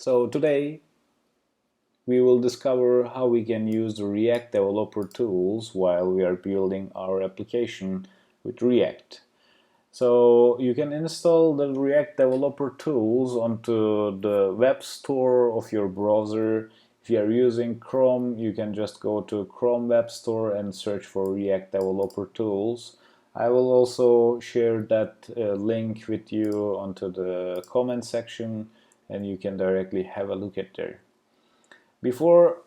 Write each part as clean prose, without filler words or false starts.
So today we will discover how we can use the React developer tools while we are building our application with React. So you can install the React developer tools onto the web store of your browser. If you are using Chrome, you can just go to Chrome Web Store and search for React developer tools. I will also share that link with you onto the comment section, and you can directly have a look at there. Before,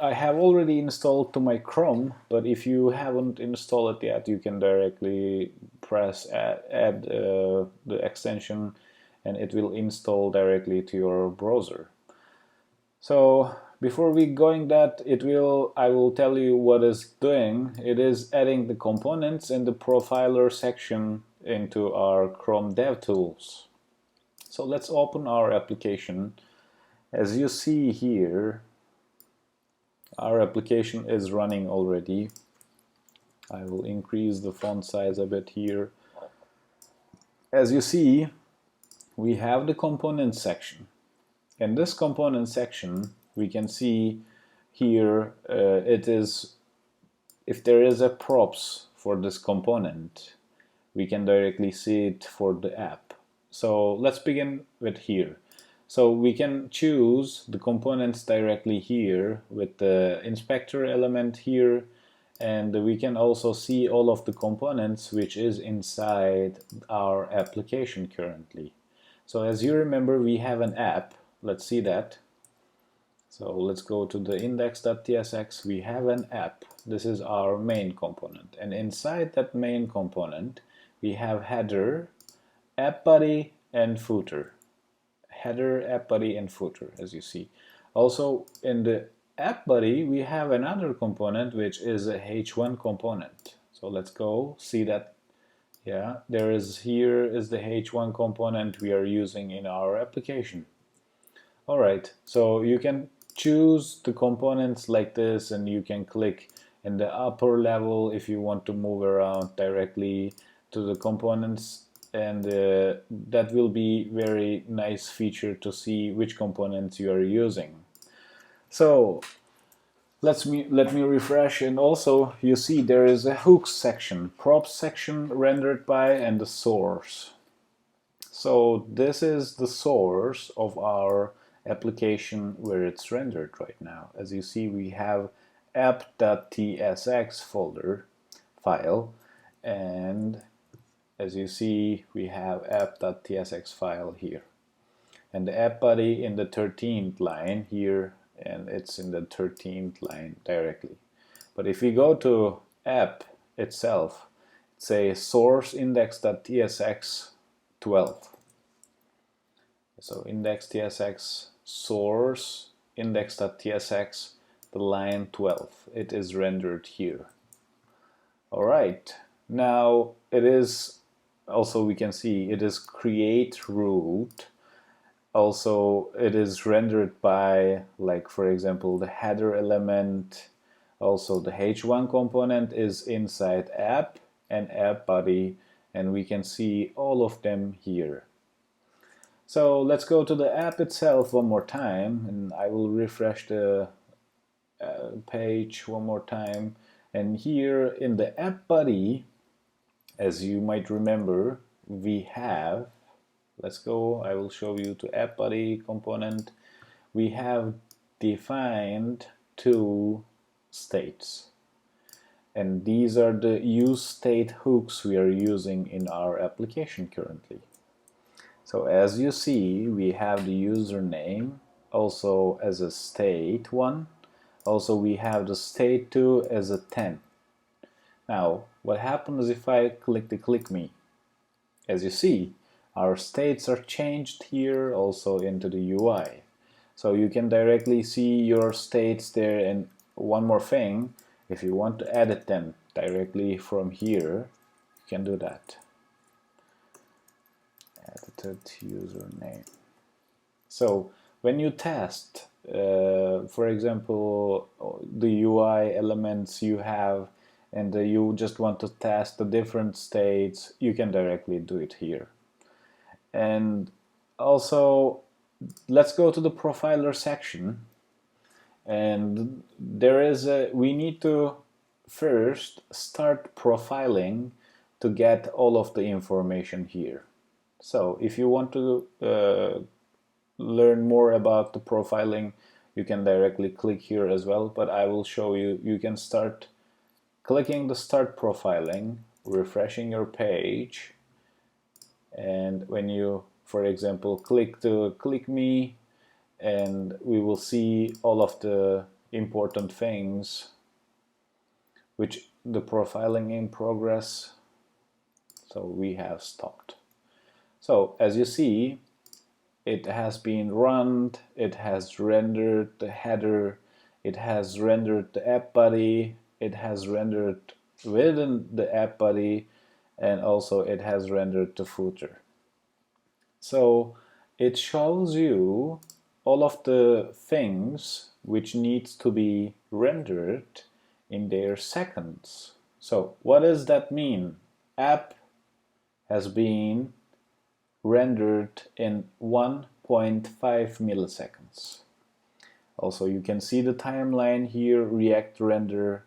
I have already installed to my Chrome, but if you haven't installed it yet, you can directly press add the extension, and it will install directly to your browser. So before we going that, I will tell you what it's doing. It is adding the components in the profiler section into our Chrome DevTools. So let's open our application. As you see here, our application is running already. I will increase the font size a bit here. As you see, we have the component section. In this component section, we can see here it is, if there is a props for this component, we can directly see it for the app. So let's begin with here. So we can choose the components directly here with the inspector element here, and we can also see all of the components which is inside our application currently. So as you remember, we have an app. Let's see that. So let's go to the index.tsx. We have an app. This is our main component, and inside that main component we have header, app body, and footer. Header, app body, and footer, as you see. Also in the app body we have another component which is a h1 component. So let's go see that. Yeah, here is the h1 component we are using in our application. Alright, so you can choose the components like this, and you can click in the upper level if you want to move around directly to the components, and that will be very nice feature to see which components you are using. So let me refresh, and also you see there is a hooks section, props section rendered by, and the source. So this is the source of our application where it's rendered right now. As you see, we have app.tsx folder file, and as you see, we have app.tsx file here, and the app body in the 13th line here, and it's in the 13th line directly. But if we go to app itself, it says source index.tsx 12. So index.tsx source index.tsx, the line 12. It is rendered here. Alright, now it is also, we can see it is create root. Also it is rendered by, like for example, the header element. Also the h1 component is inside app and app body, and we can see all of them here. So let's go to the app itself one more time, and I will refresh the page one more time. And here in the app body, as you might remember, we have, let's go, I will show you to app body component. We have defined two states, and these are the use state hooks we are using in our application currently. So as you see, we have the username also as a state 1. Also we have the state 2 as a 10. Now what happens if I click the click me? As you see, our states are changed here also into the UI. So you can directly see your states there, and one more thing, if you want to edit them directly from here, you can do that. Edited username. So when you test, for example, the UI elements you have, and you just want to test the different states, you can directly do it here. And also let's go to the profiler section, and we need to first start profiling to get all of the information here. So if you want to learn more about the profiling, you can directly click here as well, but I will show you. You can start clicking the start profiling, refreshing your page, and when you, for example, click me, and we will see all of the important things which the profiling in progress. So we have stopped. So as you see, it has been run, it has rendered the header, it has rendered the app body, it has rendered within the app body, and also it has rendered the footer. So it shows you all of the things which needs to be rendered in their seconds. So what does that mean? App has been rendered in 1.5 milliseconds. Also, you can see the timeline here, React render,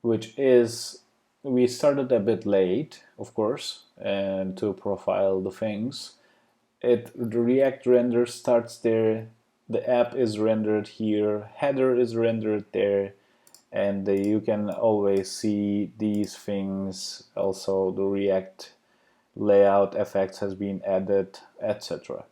which is, we started a bit late, of course, and to profile the things. The React render starts there, the app is rendered here, header is rendered there, and you can always see these things. Also, the React layout effects has been added, etc.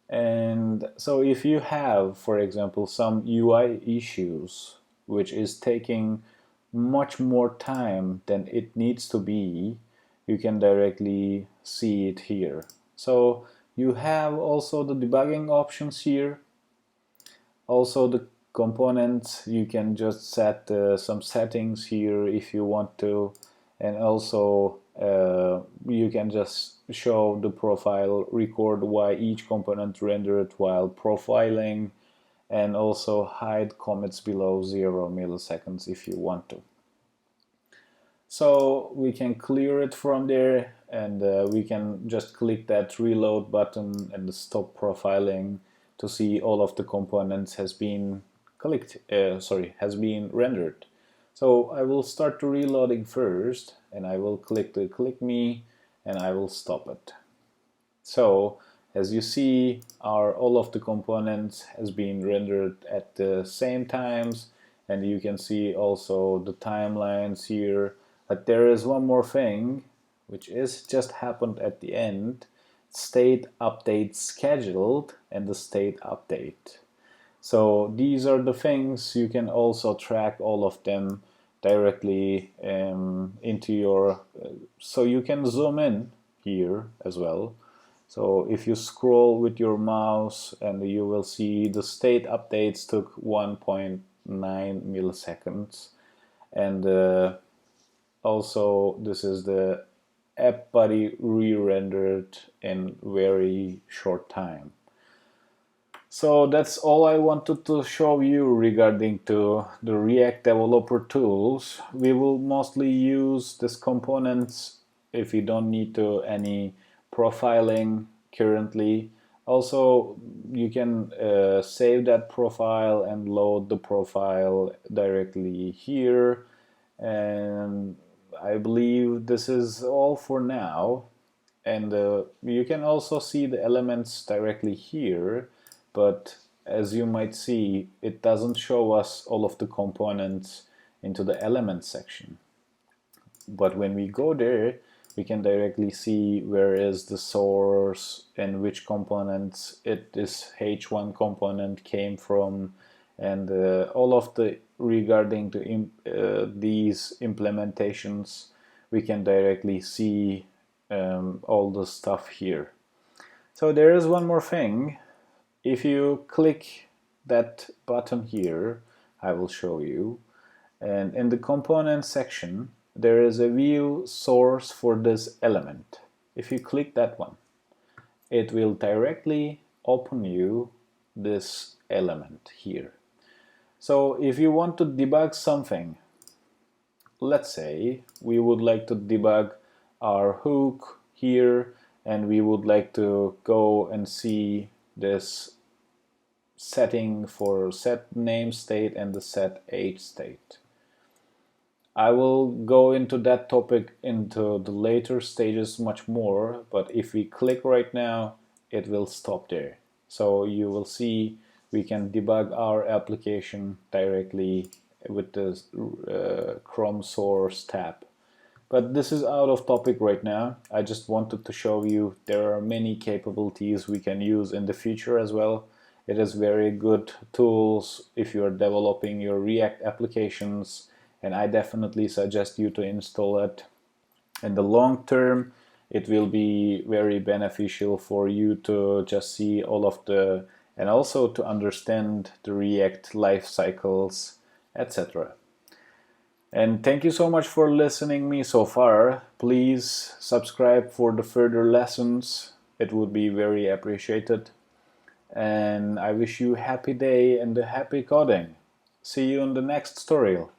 And so if you have, for example, some UI issues which is taking much more time than it needs to be, you can directly see it here. So you have also the debugging options here. Also the components, you can just set some settings here if you want to, and also you can just show the profile, record why each component rendered while profiling, and also hide commits below 0 milliseconds if you want to. So we can clear it from there, and we can just click that reload button and stop profiling to see all of the components has been rendered. So I will start the reloading first, and I will click the click me, and I will stop it. So as you see, all of the components has been rendered at the same times, and you can see also the timelines here. But there is one more thing which is just happened at the end: state update scheduled and the state update. So these are the things you can also track all of them directly into your, so you can zoom in here as well. So if you scroll with your mouse, and you will see the state updates took 1.9 milliseconds, and also this is the app body re-rendered in very short time. So that's all I wanted to show you regarding to the React developer tools. We will mostly use these components if you don't need to any profiling currently. Also, you can save that profile and load the profile directly here. And I believe this is all for now. And you can also see the elements directly here, but as you might see, it doesn't show us all of the components into the element section. But when we go there, we can directly see where is the source and which components this H1 component came from, and all of the regarding to these implementations, we can directly see all the stuff here. So there is one more thing. If you click that button here, I will show you, and in the component section there is a view source for this element. If you click that one, it will directly open you this element here. So if you want to debug something, let's say we would like to debug our hook here, and we would like to go and see this setting for set name state and the set age state. I will go into that topic into the later stages much more, but if we click right now, it will stop there. So you will see we can debug our application directly with the Chrome source tab. But this is out of topic right now. I just wanted to show you there are many capabilities we can use in the future as well. It is very good tools if you are developing your React applications, and I definitely suggest you to install it. In the long term, it will be very beneficial for you to just see all of the, and also to understand the React life cycles, etc. And thank you so much for listening me so far. Please subscribe for the further lessons. It would be very appreciated. And I wish you a happy day and a happy coding. See you in the next tutorial.